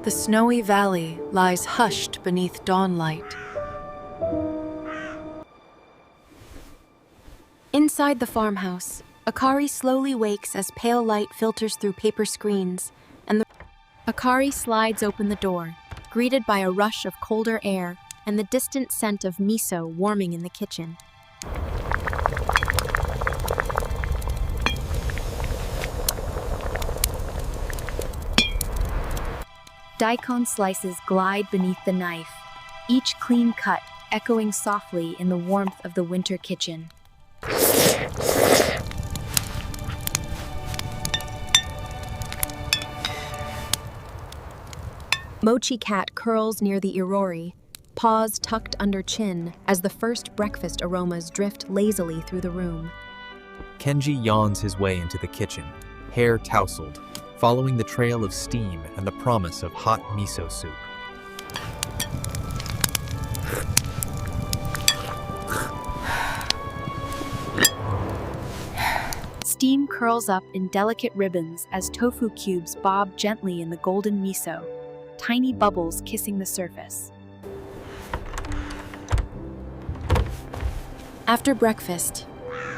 The snowy valley lies hushed beneath dawnlight. Inside the farmhouse, Akari slowly wakes as pale light filters through paper screens, and Akari slides open the door, greeted by a rush of colder air and the distant scent of miso warming in the kitchen. Daikon slices glide beneath the knife, each clean cut echoing softly in the warmth of the winter kitchen. Mochi cat curls near the irori, paws tucked under chin as the first breakfast aromas drift lazily through the room. Kenji yawns his way into the kitchen, hair tousled, following the trail of steam and the promise of hot miso soup. Steam curls up in delicate ribbons as tofu cubes bob gently in the golden miso, tiny bubbles kissing the surface. After breakfast,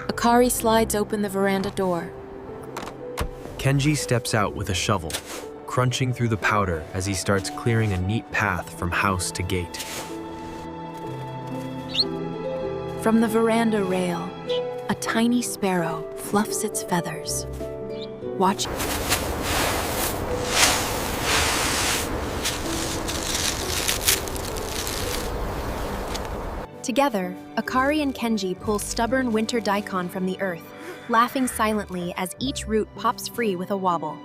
Akari slides open the veranda door. Kenji steps out with a shovel, crunching through the powder as he starts clearing a neat path from house to gate. From the veranda rail, a tiny sparrow fluffs its feathers. Watch. Together, Akari and Kenji pull stubborn winter daikon from the earth, laughing silently as each root pops free with a wobble.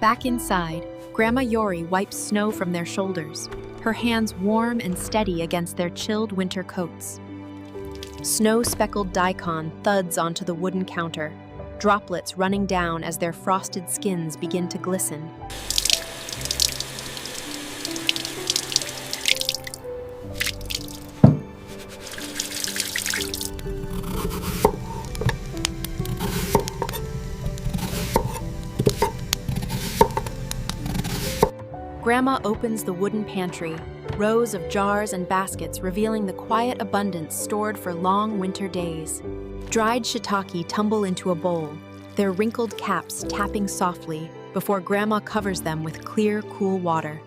Back inside, Grandma Yori wipes snow from their shoulders, her hands warm and steady against their chilled winter coats. Snow-speckled daikon thuds onto the wooden counter, droplets running down as their frosted skins begin to glisten. Grandma opens the wooden pantry, rows of jars and baskets revealing the quiet abundance stored for long winter days. Dried shiitake tumble into a bowl, their wrinkled caps tapping softly before Grandma covers them with clear, cool water.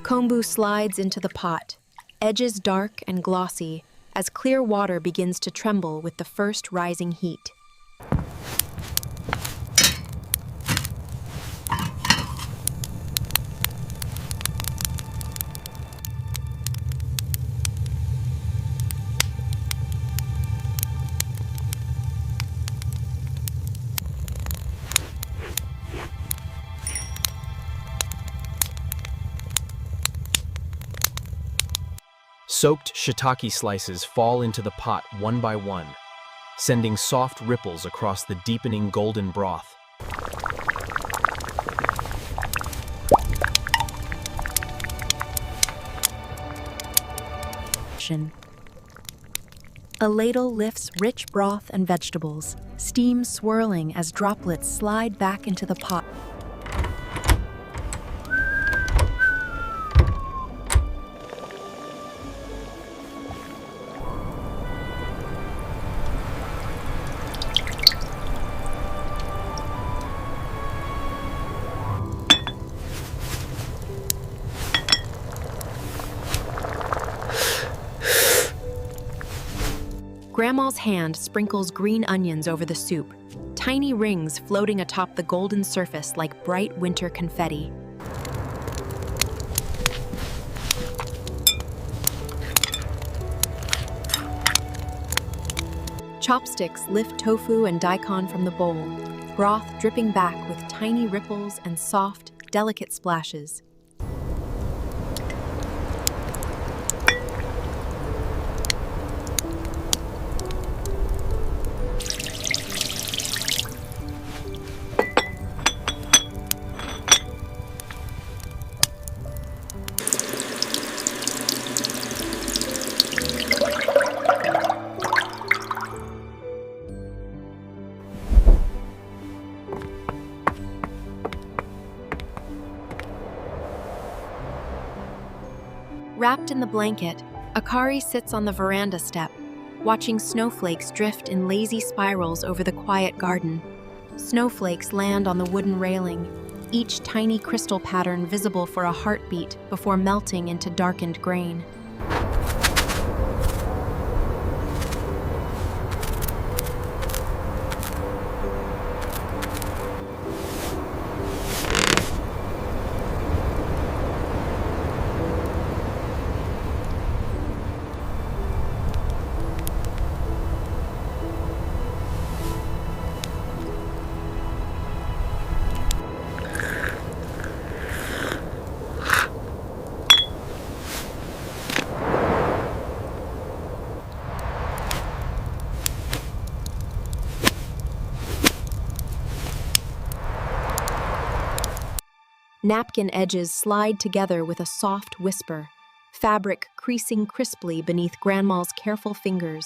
Kombu slides into the pot, edges dark and glossy, as clear water begins to tremble with the first rising heat. Soaked shiitake slices fall into the pot one by one, sending soft ripples across the deepening golden broth. A ladle lifts rich broth and vegetables, steam swirling as droplets slide back into the pot. Grandma's hand sprinkles green onions over the soup, tiny rings floating atop the golden surface like bright winter confetti. Chopsticks lift tofu and daikon from the bowl, broth dripping back with tiny ripples and soft, delicate splashes. Wrapped in the blanket, Akari sits on the veranda step, watching snowflakes drift in lazy spirals over the quiet garden. Snowflakes land on the wooden railing, each tiny crystal pattern visible for a heartbeat before melting into darkened grain. Napkin edges slide together with a soft whisper, fabric creasing crisply beneath Grandma's careful fingers.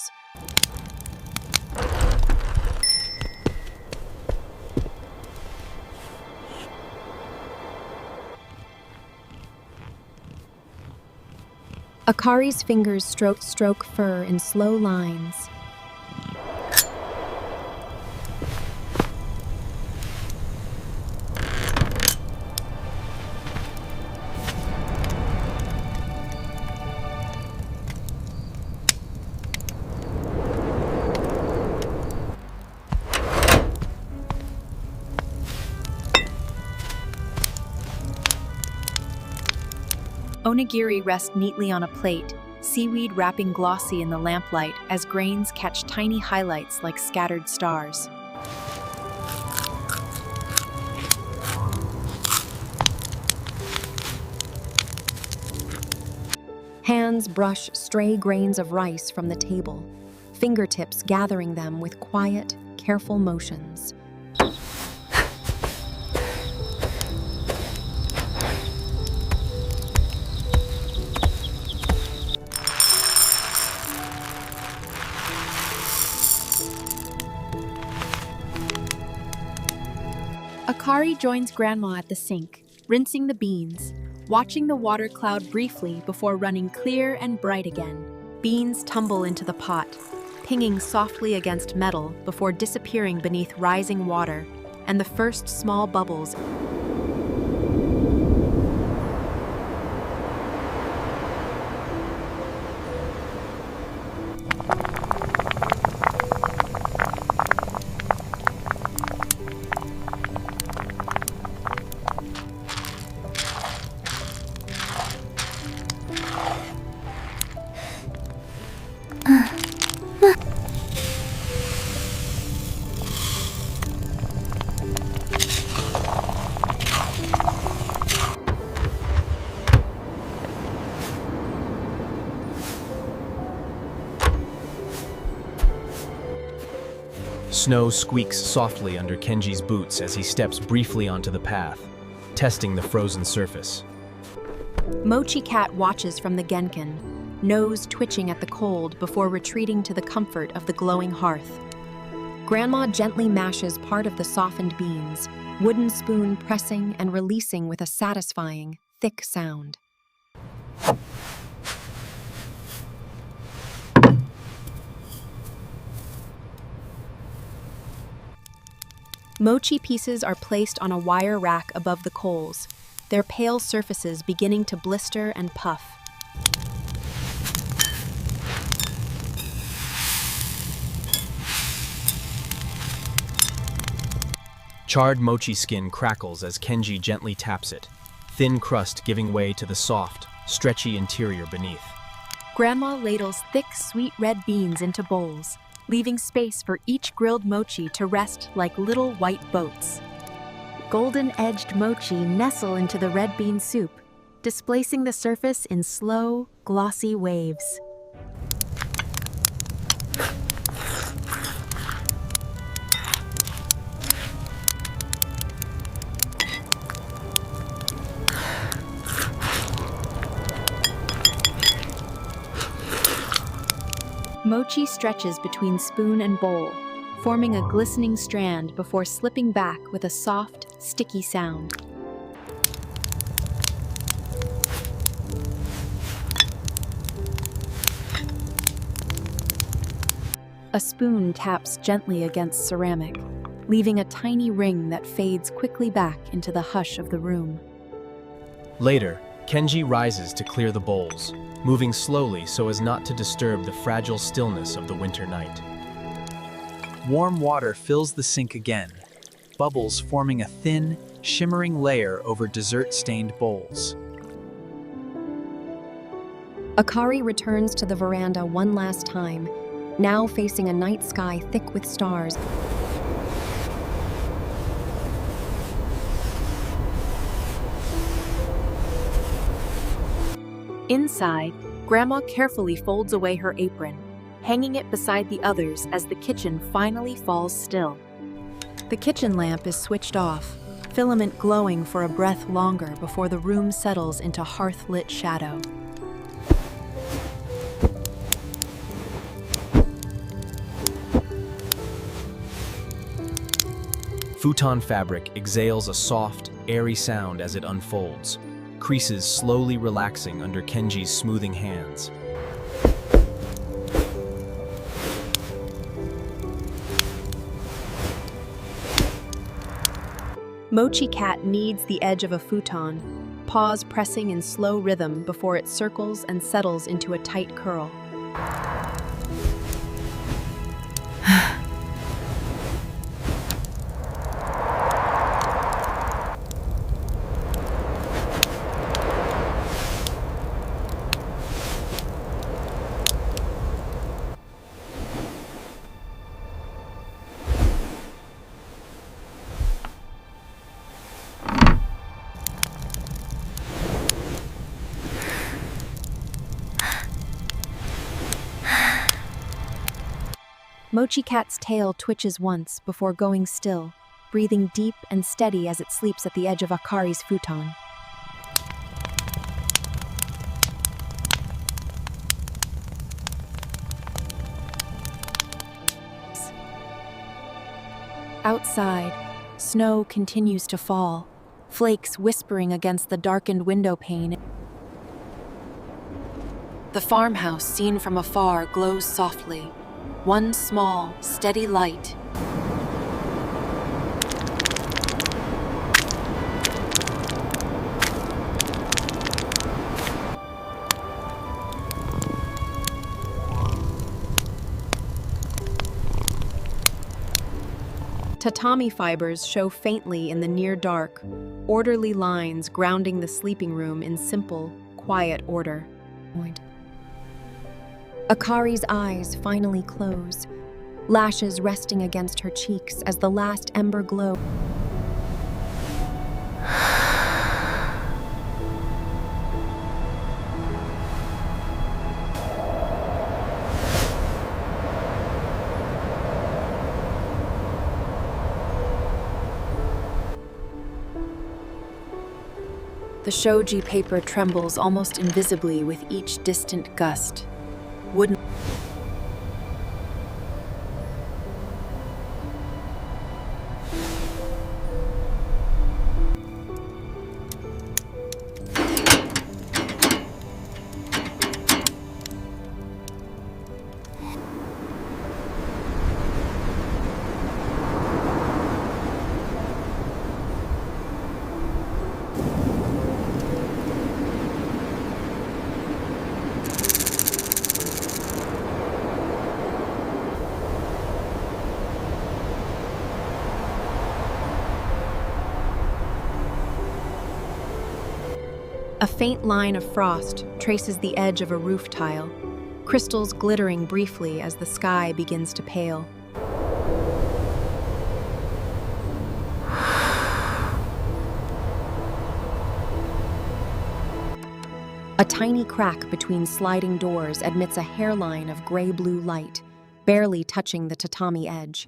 Akari's fingers stroke fur in slow lines. Onigiri rest neatly on a plate, seaweed wrapping glossy in the lamplight as grains catch tiny highlights like scattered stars. Hands brush stray grains of rice from the table, fingertips gathering them with quiet, careful motions. Akari joins Grandma at the sink, rinsing the beans, watching the water cloud briefly before running clear and bright again. Beans tumble into the pot, pinging softly against metal before disappearing beneath rising water, and the first small bubbles Snow squeaks softly under Kenji's boots as he steps briefly onto the path, testing the frozen surface. Mochi Cat watches from the Genkin, nose twitching at the cold before retreating to the comfort of the glowing hearth. Grandma gently mashes part of the softened beans, wooden spoon pressing and releasing with a satisfying, thick sound. Mochi pieces are placed on a wire rack above the coals, their pale surfaces beginning to blister and puff. Charred mochi skin crackles as Kenji gently taps it, thin crust giving way to the soft, stretchy interior beneath. Grandma ladles thick, sweet red beans into bowls, leaving space for each grilled mochi to rest like little white boats. Golden-edged mochi nestle into the red bean soup, displacing the surface in slow, glossy waves. Mochi stretches between spoon and bowl, forming a glistening strand before slipping back with a soft, sticky sound. A spoon taps gently against ceramic, leaving a tiny ring that fades quickly back into the hush of the room. Later, Kenji rises to clear the bowls, moving slowly so as not to disturb the fragile stillness of the winter night. Warm water fills the sink again, bubbles forming a thin, shimmering layer over dessert-stained bowls. Akari returns to the veranda one last time, now facing a night sky thick with stars. Inside, Grandma carefully folds away her apron, hanging it beside the others as the kitchen finally falls still. The kitchen lamp is switched off, filament glowing for a breath longer before the room settles into hearth-lit shadow. Futon fabric exhales a soft, airy sound as it unfolds, creases slowly relaxing under Kenji's smoothing hands. Mochi cat kneads the edge of a futon, paws pressing in slow rhythm before it circles and settles into a tight curl. Mochi cat's tail twitches once before going still, breathing deep and steady as it sleeps at the edge of Akari's futon. Outside, snow continues to fall, flakes whispering against the darkened window pane. The farmhouse seen from afar glows softly, one small, steady light. Tatami fibers show faintly in the near dark, orderly lines grounding the sleeping room in simple, quiet order. Akari's eyes finally close, lashes resting against her cheeks as the last ember glow. The shoji paper trembles almost invisibly with each distant gust. Wooden A faint line of frost traces the edge of a roof tile, crystals glittering briefly as the sky begins to pale. A tiny crack between sliding doors admits a hairline of gray-blue light, barely touching the tatami edge.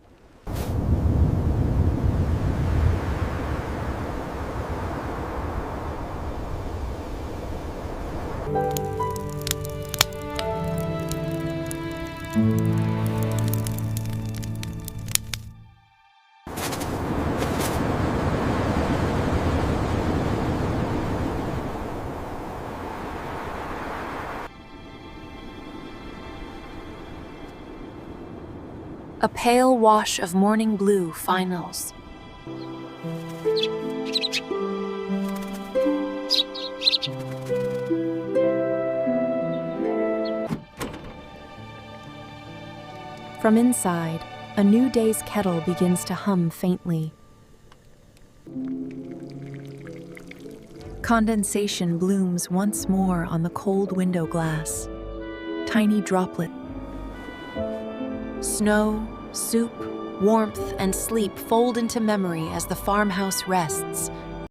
A pale wash of morning blue finals. From inside, a new day's kettle begins to hum faintly. Condensation blooms once more on the cold window glass. Tiny droplets. Snow, soup, warmth, and sleep fold into memory as the farmhouse rests,